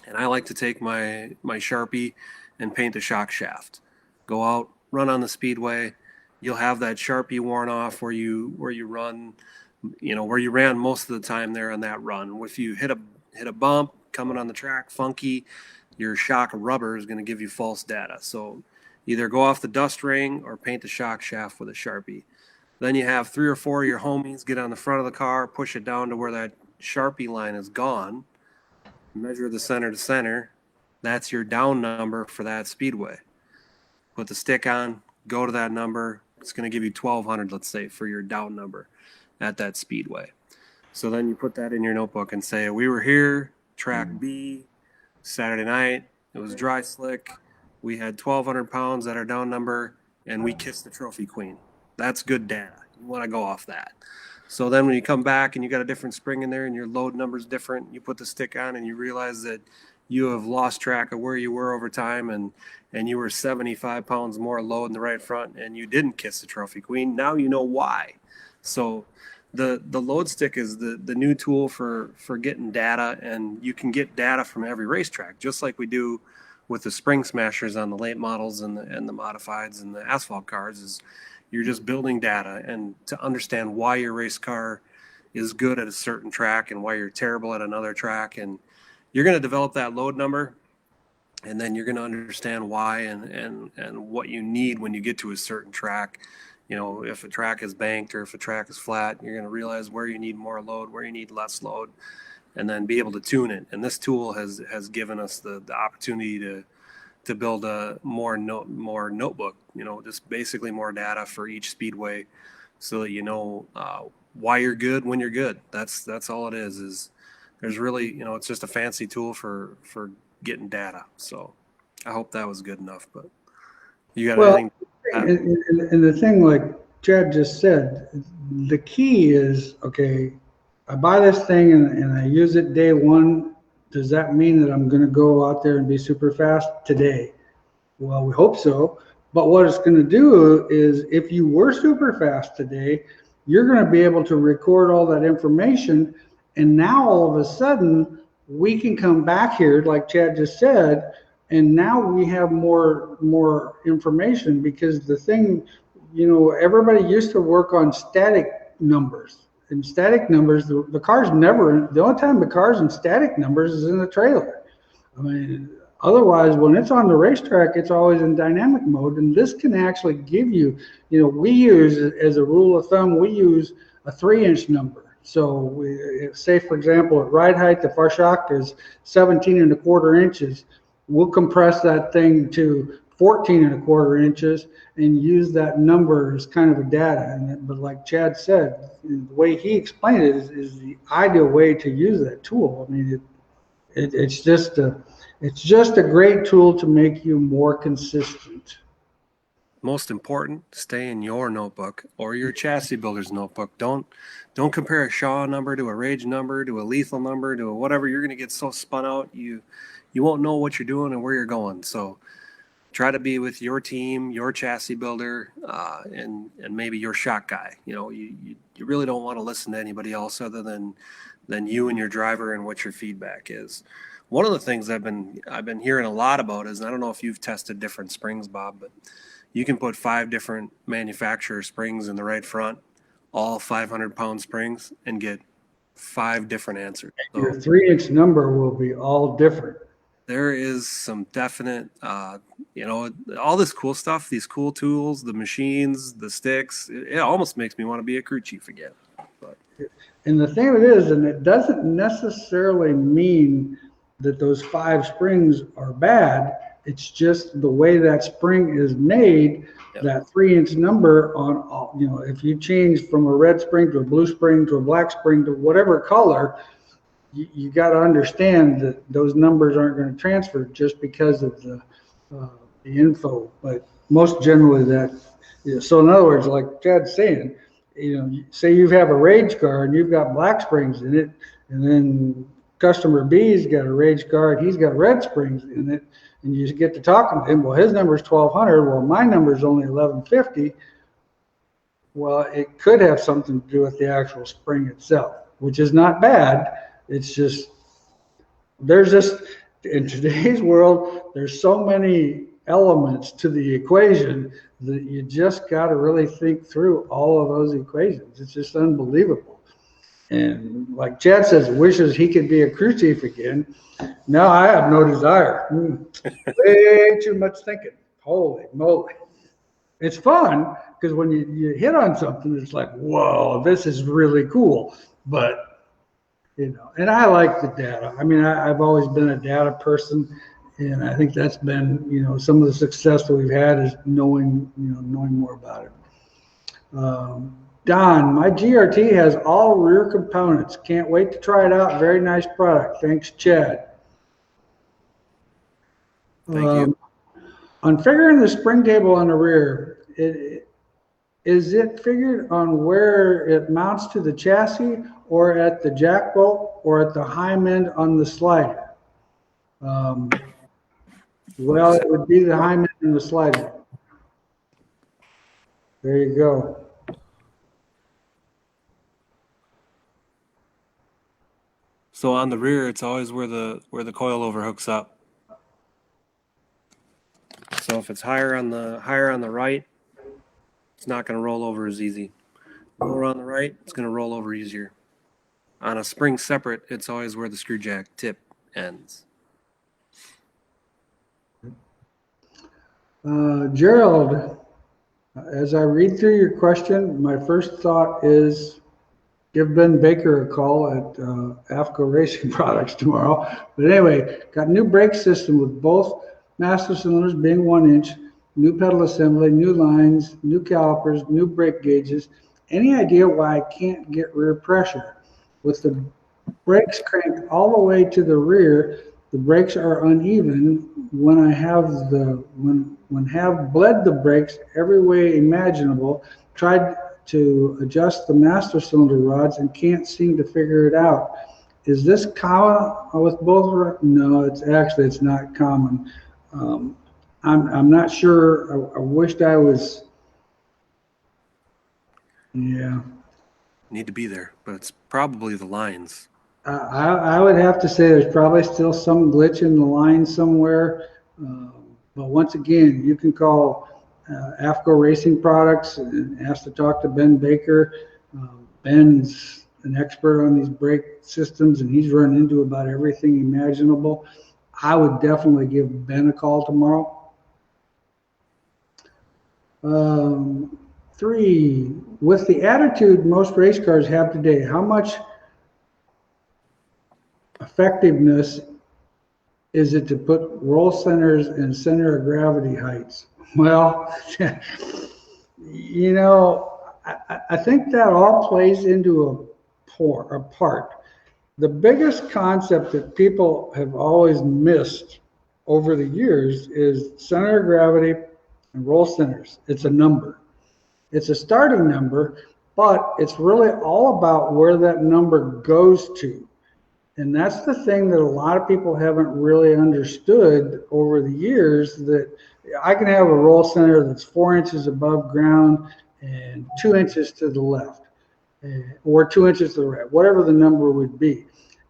and I like to take my Sharpie and paint the shock shaft. Go out, run on the speedway. You'll have that Sharpie worn off where you run, where you ran most of the time there on that run. If you hit a bump coming on the track, funky, your shock rubber is going to give you false data. So either go off the dust ring or paint the shock shaft with a Sharpie. Then you have 3 or 4 of your homies get on the front of the car, push it down to where that Sharpie line is gone, measure the center to center. That's your down number for that speedway. Put the stick on, go to that number. It's going to give you 1,200, let's say, for your down number at that speedway. So then you put that in your notebook and say, we were here, track B, Saturday night. It was dry slick. We had 1,200 pounds at our down number, and we kissed the trophy queen. That's good data. You want to go off that. So then when you come back and you got a different spring in there and your load number's different, you put the stick on and you realize that you have lost track of where you were over time, and you were 75 pounds more load in the right front, and you didn't kiss the trophy queen. Now you know why. So the load stick is the new tool for getting data, and you can get data from every racetrack, just like we do with the spring smashers on the late models and the modifieds and the asphalt cars. Is you're just building data, and to understand why your race car is good at a certain track and why you're terrible at another track. And you're going to develop that load number, and then you're going to understand why and what you need when you get to a certain track. If a track is banked or if a track is flat, you're going to realize where you need more load, where you need less load, and then be able to tune it. And this tool has given us the opportunity to build a more notebook, just basically more data for each speedway, so that why you're good when you're good. That's all it is there's really, it's just a fancy tool for getting data. So I hope that was good enough, but you got anything? And the thing, like Chad just said, the key is, okay, I buy this thing and I use it day one. Does that mean that I'm going to go out there and be super fast today? Well, we hope so. But what it's going to do is, if you were super fast today, you're going to be able to record all that information. And now all of a sudden, we can come back here, like Chad just said, and now we have more information, because the thing, everybody used to work on static numbers. And static numbers, the car's never, the only time the car's in static numbers is in the trailer. I mean, otherwise, when it's on the racetrack, it's always in dynamic mode. And this can actually give you, we use, as a rule of thumb, we use a 3-inch number. So say, for example, at ride height, if our shock is 17.25 inches, we'll compress that thing to 14.25 inches and use that number as kind of a data. But like Chad said, the way he explained it is the ideal way to use that tool. I mean, it's just a great tool to make you more consistent. most important, stay in your notebook or your chassis builder's notebook. Don't compare a Shaw number to a Rage number to a Lethal number to a whatever. You're going to get so spun out, you won't know what you're doing and where you're going. So try to be with your team, your chassis builder, and maybe your shock guy. You really don't want to listen to anybody else other than you and your driver and what your feedback is. One of the things I've been hearing a lot about is, I don't know if you've tested different springs, Bob, but you can put 5 different manufacturer springs in the right front, all 500-pound springs, and get 5 different answers. So your 3-inch number will be all different. there is some definite, all this cool stuff, these cool tools, the machines, the sticks. It almost makes me want to be a crew chief again. But And the thing of it is, and it doesn't necessarily mean that those 5 springs are bad. It's just the way that spring is made. Yep. That 3-inch number on all, if you change from a red spring to a blue spring to a black spring to whatever color, you got to understand that those numbers aren't going to transfer just because of the info. But most generally so in other words, like Chad's saying, say you have a Rage car and you've got black springs in it, and then customer B's got a Rage car and he's got red springs in it, and you get to talking to him. Well, his number is 1200. Well, my number is only 1150. Well, it could have something to do with the actual spring itself, which is not bad. It's just, in today's world, there's so many elements to the equation that you just got to really think through all of those equations. It's just unbelievable. And like Chad says, wishes he could be a crew chief again. No, I have no desire. Way too much thinking. Holy moly. It's fun because when you hit on something, it's like, whoa, this is really cool. But, and I like the data. I mean, I've always been a data person, and I think that's been, some of the success that we've had is knowing more about it. Don, my GRT has all rear components. Can't wait to try it out. Very nice product. Thanks, Chad. Thank you. On figuring the spring table on the rear, is it figured on where it mounts to the chassis, or at the jack bolt, or at the high end on the slider? Well, it would be the high end and the slider. There you go. So on the rear, it's always where the coilover hooks up. So if it's higher on the right, it's not going to roll over as easy. Lower on the right, it's going to roll over easier. On a spring separate, it's always where the screw jack tip ends. Gerald, as I read through your question, my first thought is give Ben Baker a call at AFCO Racing Products tomorrow. But anyway, got a new brake system with both master cylinders being 1-inch, new pedal assembly, new lines, new calipers, new brake gauges. Any idea why I can't get rear pressure? With the brakes cranked all the way to the rear, the brakes are uneven. When I have have bled the brakes every way imaginable, tried to adjust the master cylinder rods and can't seem to figure it out. Is this common with both? No, it's not common. I'm not sure. I wished I was. Yeah. Need to be there, but it's probably the lines. I would have to say there's probably still some glitch in the line somewhere. But once again, you can call AFCO Racing Products and ask to talk to Ben Baker. Ben's an expert on these brake systems, and he's run into about everything imaginable. I would definitely give Ben a call tomorrow. 3, with the attitude most race cars have today, how much effectiveness is it to put roll centers and center of gravity heights? Well, I think that all plays into a part. The biggest concept that people have always missed over the years is center of gravity and roll centers. It's a number. It's a starting number, but it's really all about where that number goes to. And that's the thing that a lot of people haven't really understood over the years, that I can have a roll center that's 4 inches above ground and 2 inches to the left, or 2 inches to the right, whatever the number would be.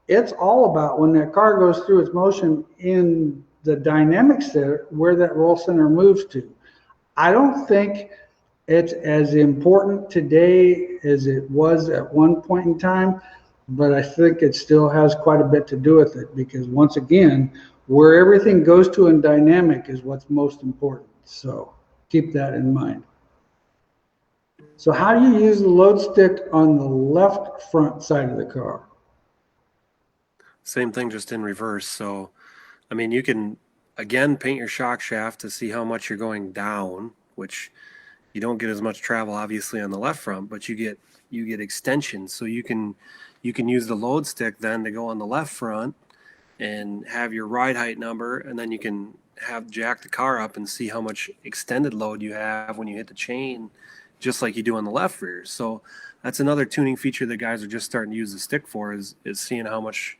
It's all about when that car goes through its motion in the dynamic set, where that roll center moves to. I don't think it's as important today as it was at one point in time, but I think it still has quite a bit to do with it, because once again, where everything goes to in dynamic is what's most important. So keep that in mind. So how do you use the load stick on the left front side of the car? Same thing, just in reverse. So, I mean, you can, again, paint your shock shaft to see how much you're going down, which you don't get as much travel, obviously, on the left front, but you get extensions. So you can use the load stick then to go on the left front and have your ride height number, and then you can jack the car up and see how much extended load you have when you hit the chain, just like you do on the left rear. So that's another tuning feature that guys are just starting to use the stick for, is seeing how much,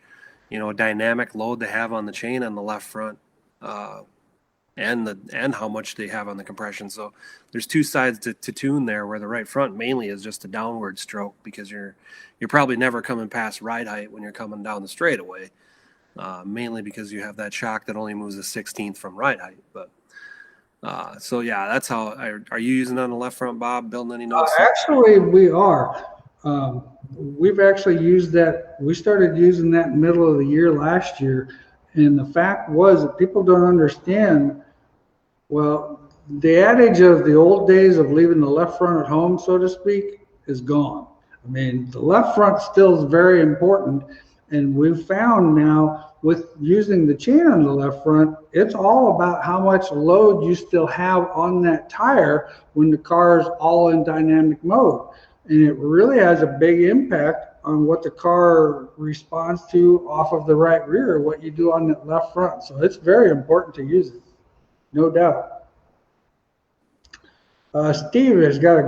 dynamic load they have on the chain on the left front, and how much they have on the compression. So there's two sides to tune there, where the right front mainly is just a downward stroke, because you're probably never coming past ride height when you're coming down the straightaway, mainly because you have that shock that only moves a 16th from ride height. But so yeah, that's how. Are you using it on the left front, Bob? Building any notes? Actually, we are. We've actually used that. We started using that middle of the year last year, and the fact was that people don't understand. Well, the adage of the old days of leaving the left front at home, so to speak, is gone. I mean, the left front still is very important, and we've found now with using the chain on the left front, it's all about how much load you still have on that tire when the car is all in dynamic mode. And it really has a big impact on what the car responds to off of the right rear, what you do on that left front. So it's very important to use it, no doubt. Steve has got a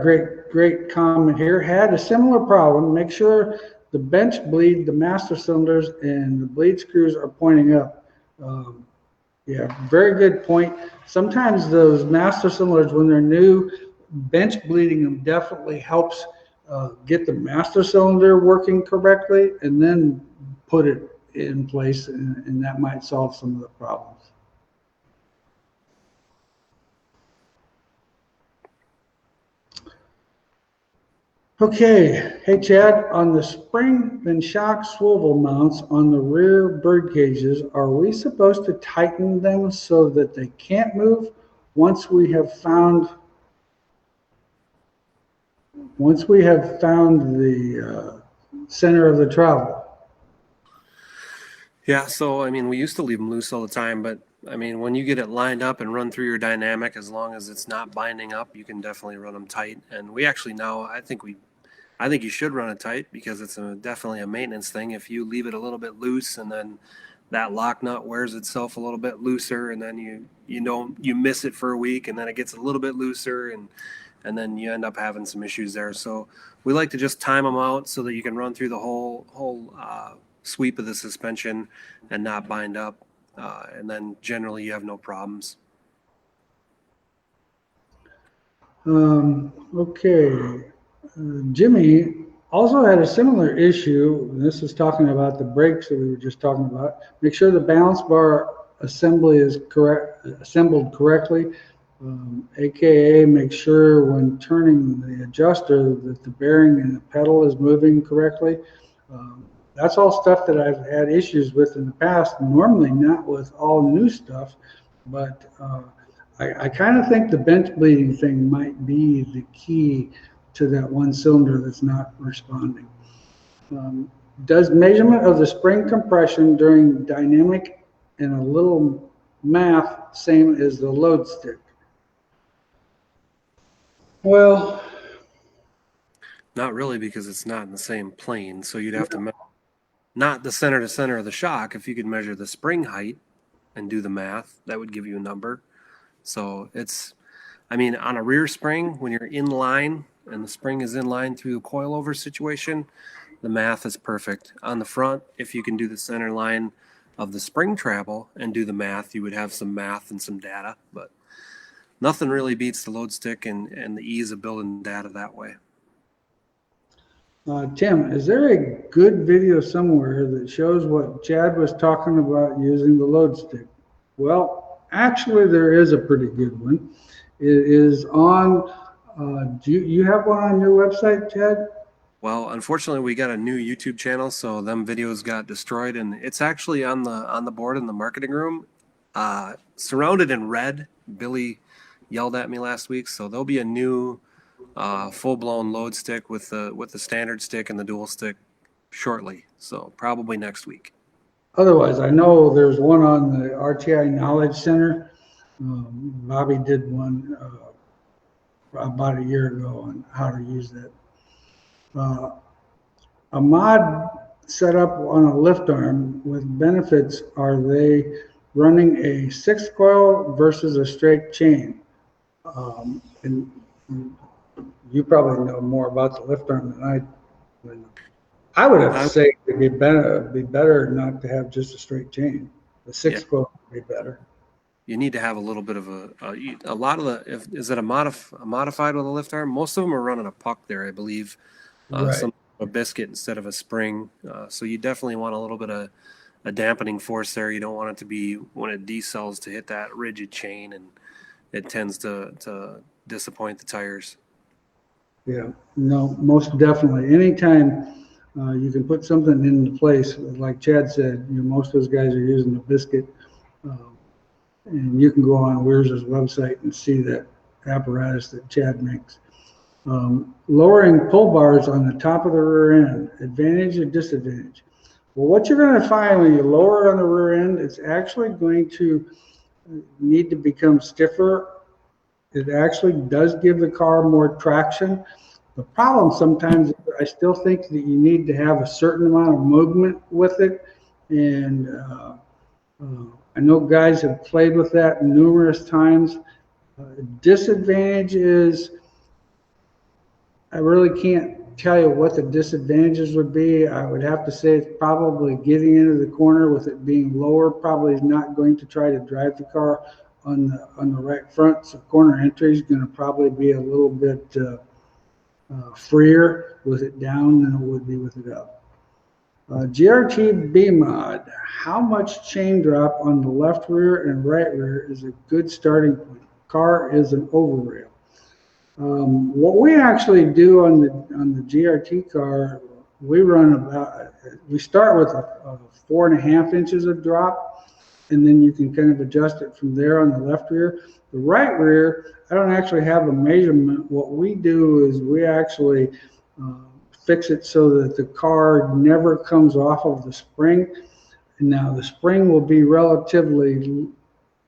great comment here. Had a similar problem. Make sure the bench bleed, the master cylinders, and the bleed screws are pointing up. Yeah, very good point. Sometimes those master cylinders, when they're new, bench bleeding them definitely helps get the master cylinder working correctly, and then put it in place, and that might solve some of the problems. Okay, hey Chad, on the spring and shock swivel mounts on the rear bird cages, are we supposed to tighten them so that they can't move once we have found the center of the travel? Yeah, so I mean, we used to leave them loose all the time, but I mean, when you get it lined up and run through your dynamic, as long as it's not binding up, you can definitely run them tight. And we actually now, I think you should run it tight, because it's definitely a maintenance thing. If you leave it a little bit loose, and then that lock nut wears itself a little bit looser, and then you miss it for a week, and then it gets a little bit looser, and then you end up having some issues there. So we like to just time them out so that you can run through the whole sweep of the suspension and not bind up, and then generally you have no problems. Okay. Jimmy also had a similar issue. This is talking about the brakes that we were just talking about. Make sure the balance bar assembly is assembled correctly, aka make sure when turning the adjuster that the bearing and the pedal is moving correctly. That's all stuff that I've had issues with in the past, normally not with all new stuff, but I kind of think the bench bleeding thing might be the key to that one cylinder that's not responding. Does measurement of the spring compression during dynamic and a little math same as the load stick? Well, not really, because it's not in the same plane. So you'd have to measure not the center to center of the shock. If you could measure the spring height and do the math, that would give you a number. So I mean, on a rear spring, when you're in line and the spring is in line through the coilover situation, the math is perfect. On the front, if you can do the center line of the spring travel and do the math, you would have some math and some data, but nothing really beats the load stick and the ease of building data that way. Tim, is there a good video somewhere that shows what Chad was talking about using the load stick? Well, actually, there is a pretty good one. It is on, do you have one on your website, Chad? Well, unfortunately, we got a new YouTube channel, so them videos got destroyed, and it's actually on the board in the marketing room, surrounded in red. Billy yelled at me last week, so there'll be a new full-blown load stick with the standard stick and the dual stick shortly, so probably next week. Otherwise, I know there's one on the RTI Knowledge Center. Bobby did one about a year ago on how to use that. A mod set up on a lift arm with benefits are they running a 6-coil versus a straight chain? And you probably know more about the lift arm than I would. I would have to say it'd be better not to have just a straight chain. The 6-coil would be better. You need to have a little bit of a lot of the, is it a modified with a lift arm? Most of them are running a puck there, I believe. Right. Some a biscuit instead of a spring. So you definitely want a little bit of a dampening force there. You don't want it to be, when it decells, to hit that rigid chain, and it tends to disappoint the tires. Yeah, no, most definitely. Anytime you can put something into place, like Chad said, most of those guys are using a biscuit. And you can go on Wehrs' website and see that apparatus that Chad makes. Lowering pull bars on the top of the rear end, advantage or disadvantage? Well, what you're going to find when you lower it on the rear end, it's actually going to need to become stiffer. It actually does give the car more traction. The problem sometimes is I still think that you need to have a certain amount of movement with it. And I know guys have played with that numerous times. Disadvantage is, I really can't tell you what the disadvantages would be. I would have to say it's probably getting into the corner with it being lower, probably is not going to try to drive the car on the right front. So corner entry is going to probably be a little bit freer with it down than it would be with it up. GRT B mod, how much chain drop on the left rear and right rear is a good starting point? Car is an oval rail. What we actually do on the GRT car, we start with a 4.5 inches of drop, and then you can kind of adjust it from there on the left rear. The right rear, I don't actually have a measurement. What we do is we actually fix it so that the car never comes off of the spring. And now the spring will be relatively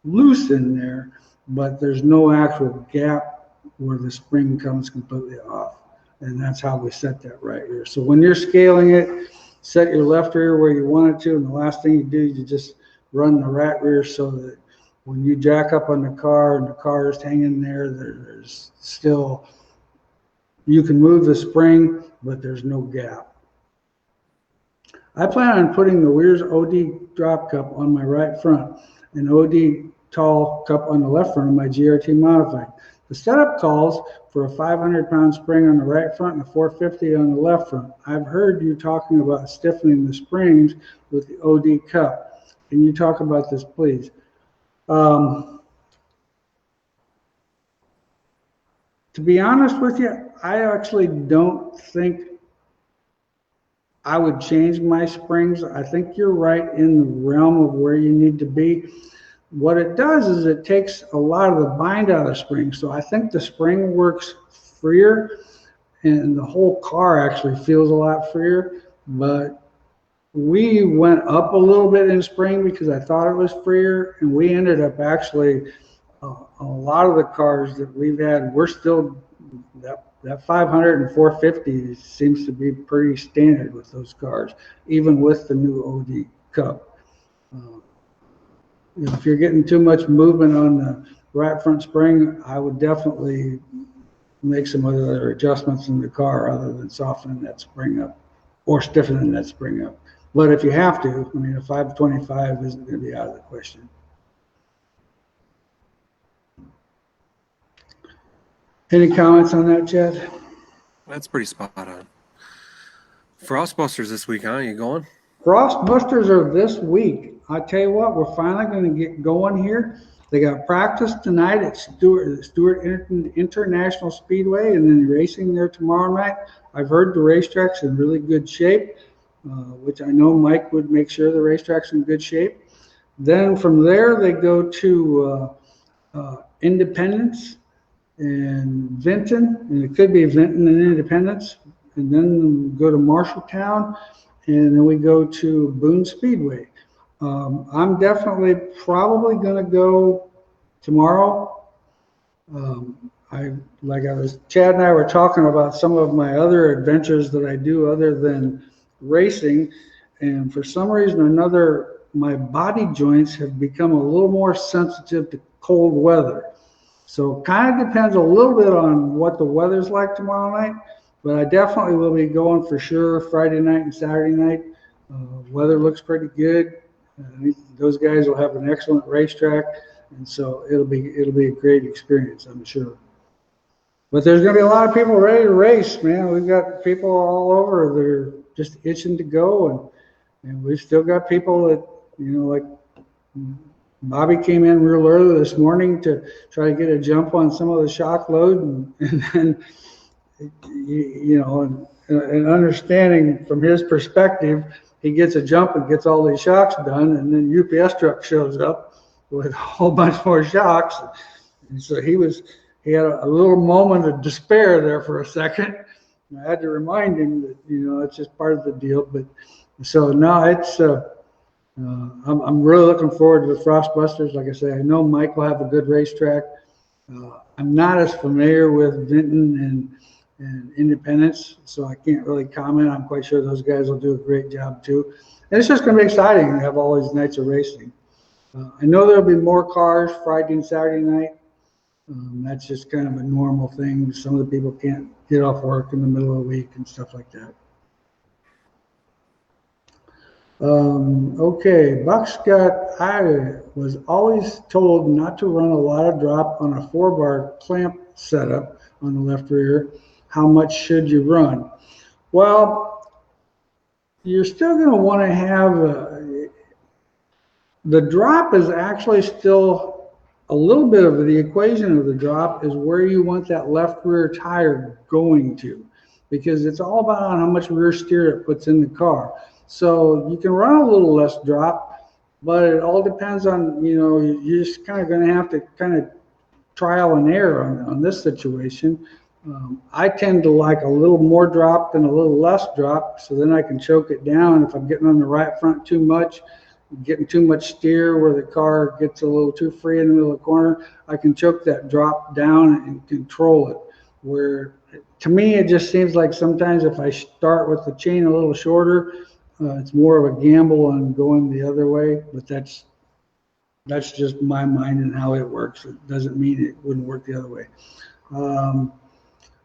loose in there, but there's no actual gap where the spring comes completely off. And that's how we set that right rear. So when you're scaling it, set your left rear where you want it to, and the last thing you do is you just run the right rear so that when you jack up on the car and the car is hanging there, there's still, you can move the spring, but there's no gap. I plan on putting the Wehrs OD drop cup on my right front and OD tall cup on the left front of my GRT modified. The setup calls for a 500-pound spring on the right front and a 450 on the left front. I've heard you talking about stiffening the springs with the OD cup. Can you talk about this, please? To be honest with you, I actually don't think I would change my springs. I think you're right in the realm of where you need to be. What it does is it takes a lot of the bind out of the spring. So I think the spring works freer and the whole car actually feels a lot freer. But we went up a little bit in spring because I thought it was freer, and we ended up actually, a lot of the cars that we've had, we're still, that 500 and 450 seems to be pretty standard with those cars, even with the new OD Cup. If you're getting too much movement right front spring, I would definitely make some other adjustments in the car other than softening that spring up or stiffening that spring up. But if you have to, I mean, a 525 isn't going to be out of the question. Any comments on that, Chad? That's pretty spot on. Frostbusters this week, huh? You going? Frostbusters are this week. I tell you what, we're finally going to get going here. They got practice tonight at Stewart International Speedway, and then racing there tomorrow night. I've heard the racetrack's in really good shape, which I know Mike would make sure the racetrack's in good shape. Then from there, they go to Independence and Vinton, and it could be Vinton and Independence, and then go to Marshalltown, and then we go to Boone Speedway. I'm definitely probably going to go tomorrow. Chad and I were talking about some of my other adventures that I do other than racing, and for some reason or another, my body joints have become a little more sensitive to cold weather. So it kind of depends a little bit on what the weather's like tomorrow night, but I definitely will be going for sure Friday night and Saturday night. Weather looks pretty good. Those guys will have an excellent racetrack, and so it'll be a great experience, I'm sure. But there's going to be a lot of people ready to race, man. We've got people all over that are just itching to go, and we've still got people that, like Bobby came in real early this morning to try to get a jump on some of the shock load, and then, and understanding from his perspective, he gets a jump and gets all these shocks done, and then UPS truck shows up with a whole bunch more shocks. And so he had a little moment of despair there for a second. And I had to remind him that, it's just part of the deal. But so no, it's I'm really looking forward to the Frostbusters. Like I say, I know Mike will have a good racetrack. I'm not as familiar with Vinton and Independence, so I can't really comment. I'm quite sure those guys will do a great job too. And it's just going to be exciting to have all these nights of racing. I know there'll be more cars Friday and Saturday night. That's just kind of a normal thing. Some of the people can't get off work in the middle of the week and stuff like that. Okay, Buck Scott, I was always told not to run a lot of drop on a 4-bar clamp setup on the left rear. How much should you run? Well, you're still going to want to have the drop is actually still a little bit of the equation of the drop is where you want that left rear tire going to, because it's all about how much rear steer it puts in the car. So you can run a little less drop, but it all depends on, you're just kind of going to have to kind of trial and error on this situation. I tend to like a little more drop than a little less drop, so then I can choke it down. If I'm getting on the right front too much, getting too much steer where the car gets a little too free in the middle of the corner, I can choke that drop down and control it. Where to me, it just seems like sometimes if I start with the chain a little shorter, it's more of a gamble on going the other way, but that's just my mind and how it works. It doesn't mean it wouldn't work the other way.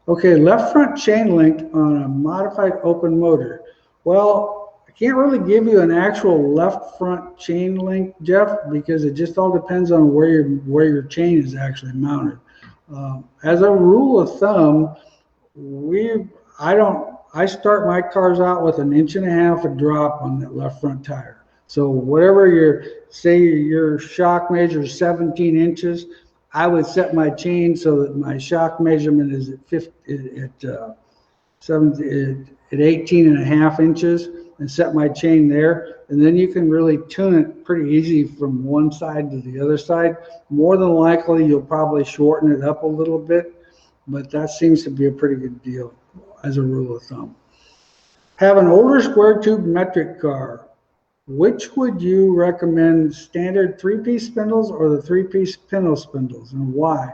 Okay, left front chain link on a modified open motor. Well, I can't really give you an actual left front chain link, Jeff, because it just all depends on where your chain is actually mounted. As a rule of thumb, I start my cars out with 1.5 inches of drop on that left front tire. So whatever your shock measure is 17 inches, I would set my chain so that my shock measurement is at 18.5 inches, and set my chain there. And then you can really tune it pretty easy from one side to the other side. More than likely, you'll probably shorten it up a little bit, but that seems to be a pretty good deal as a rule of thumb. Have an older square tube metric car. Which would you recommend, standard 3-piece spindles or the 3-piece pintle spindles, and why?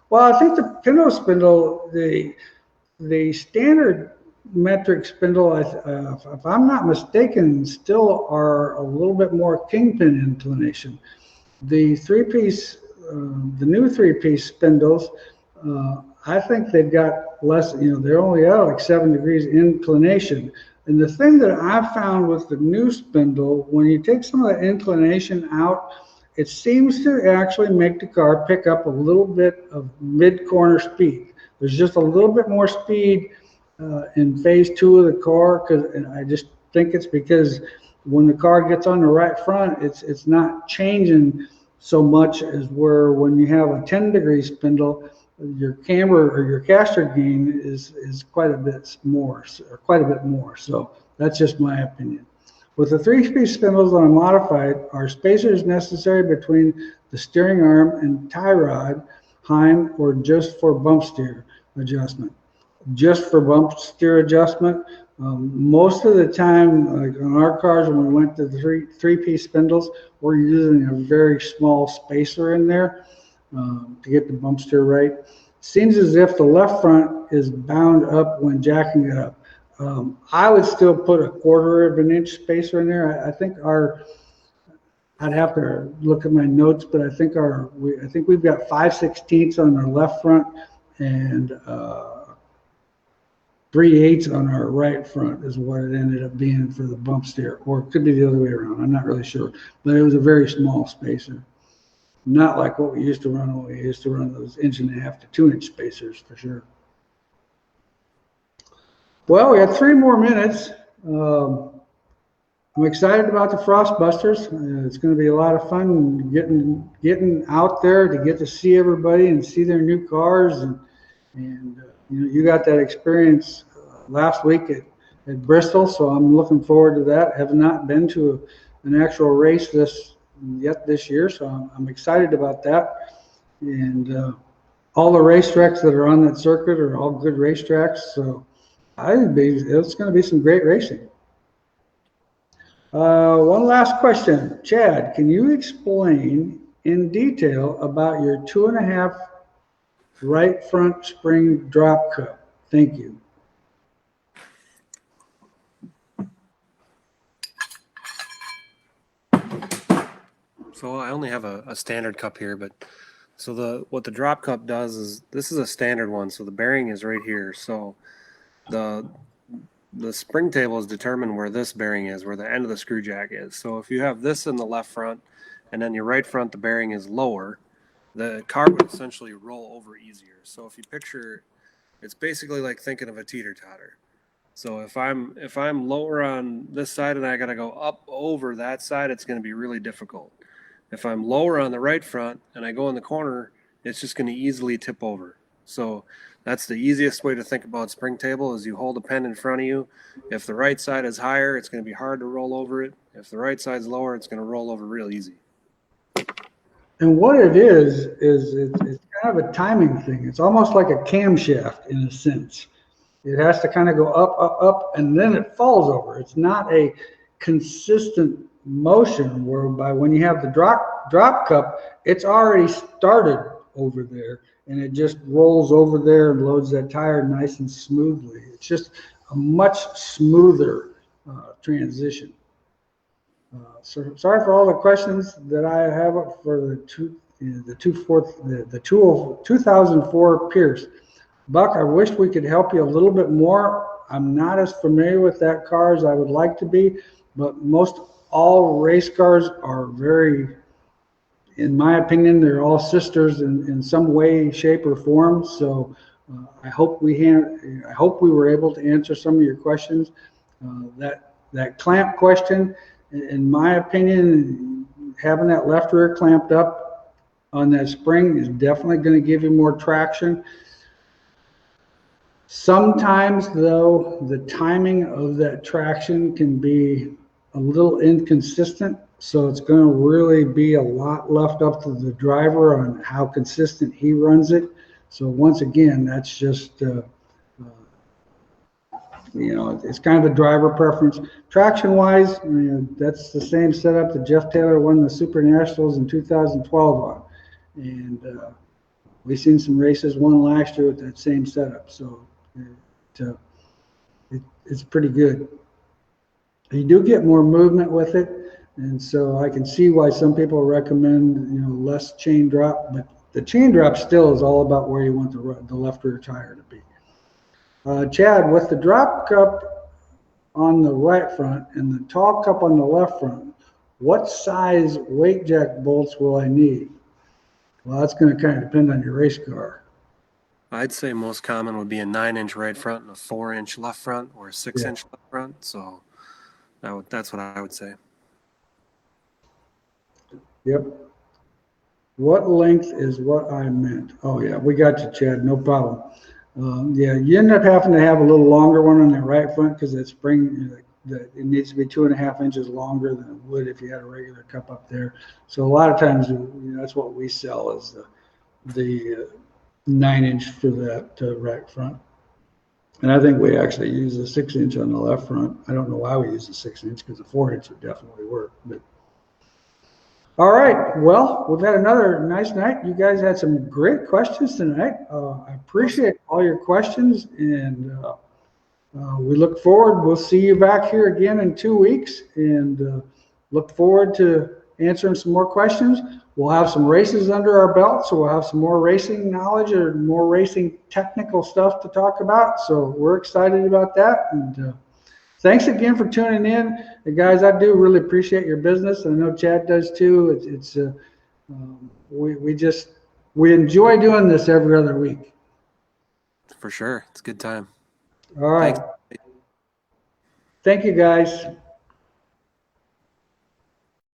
Well, I think the pintle spindle, the standard metric spindle, if I'm not mistaken, still are a little bit more kingpin inclination. The 3-piece the new three-piece spindles, I think they've got less, they're only at like 7 degrees inclination. And the thing that I've found with the new spindle, when you take some of the inclination out, it seems to actually make the car pick up a little bit of mid-corner speed. There's just a little bit more speed in phase 2 of the car, and I just think it's because when the car gets on the right front, it's not changing so much as where when you have a 10-degree spindle, your camber or your caster gain is quite a bit more. So that's just my opinion. With the three-piece spindles that are modified, are spacers necessary between the steering arm and tie rod heim, or just for bump steer adjustment? Just for bump steer adjustment. Most of the time, like on our cars, when we went to the three-piece spindles, we're using a very small spacer in there to get the bump steer right. Seems as if the left front is bound up when jacking it up. I would still put a 1/4 of an inch spacer in there. I think I'd have to look at my notes, but I think we've got 5/16 on our left front and 3/8 on our right front is what it ended up being for the bump steer, or it could be the other way around. I'm not really sure, but it was a very small spacer. Not like what we used to run. We used to run those 1.5 to 2 inch spacers for sure. Well, we got 3 more minutes. I'm excited about the Frostbusters. It's going to be a lot of fun getting out there to get to see everybody and see their new cars. And you got that experience last week at Bristol, so I'm looking forward to that. Have not been to an actual race this year, so I'm excited about that. And all the racetracks that are on that circuit are all good racetracks, so it's going to be some great racing. One last question. Chad, can you explain in detail about your 2.5 right front spring drop cup? Thank you. So I only have a standard cup here, but so what the drop cup does is, this is a standard one, so the bearing is right here. So the spring table is determined where this bearing is, where the end of the screw jack is. So if you have this in the left front and then your right front, the bearing is lower, the car would essentially roll over easier. So if you picture, it's basically like thinking of a teeter-totter. So if I'm lower on this side and I got to go up over that side, it's going to be really difficult. If I'm lower on the right front and I go in the corner, it's just going to easily tip over. So that's the easiest way to think about spring table, is you hold a pen in front of you. If the right side is higher, it's going to be hard to roll over it. If the right side's lower, it's going to roll over real easy. And what it is it's kind of a timing thing. It's almost like a camshaft in a sense. It has to kind of go up, up, up, and then it falls over. It's not a consistent motion whereby when you have the drop cup, it's already started over there and it just rolls over there and loads that tire nice and smoothly. It's just a much smoother transition. So sorry for all the questions that I have for the 2004 Pierce. Buck, I wish we could help you a little bit more. I'm not as familiar with that car as I would like to be, but most all race cars are very, in my opinion, they're all sisters in some way, shape, or form. So I hope we were able to answer some of your questions. That clamp question, in my opinion, having that left rear clamped up on that spring is definitely going to give you more traction. Sometimes, though, the timing of that traction can be a little inconsistent, so it's going to really be a lot left up to the driver on how consistent he runs it. So once again, that's just it's kind of a driver preference. Traction wise, that's the same setup that Jeff Taylor won the Super Nationals in 2012 on, and we've seen some races won last year with that same setup. So it's pretty good. You do get more movement with it. And so I can see why some people recommend, less chain drop, but the chain drop still is all about where you want the left rear tire to be. Chad, with the drop cup on the right front and the tall cup on the left front, what size weight jack bolts will I need? Well, that's going to kind of depend on your race car. I'd say most common would be a 9-inch right front and a 4-inch left front, or a 6-inch left front. So that's what I would say. Yep. What length is what I meant? Oh yeah, we got you, Chad. No problem. Yeah, you end up having to have a little longer one on the right front because that spring, it needs to be 2.5 inches longer than it would if you had a regular cup up there. So a lot of times, that's what we sell is the 9-inch for that right front. And I think we actually use a 6-inch on the left front. I don't know why we use a 6-inch because the 4-inch would definitely work. But all right, well, we've had another nice night. You guys had some great questions tonight. I appreciate all your questions, and we look forward. We'll see you back here again in 2 weeks, and look forward to answering some more questions. We'll have some races under our belt, so we'll have some more racing knowledge or more racing technical stuff to talk about. So we're excited about that. And thanks again for tuning in. Guys, I do really appreciate your business. I know Chad does too. We enjoy doing this every other week. For sure. It's a good time. All right. Thanks. Thank you, guys.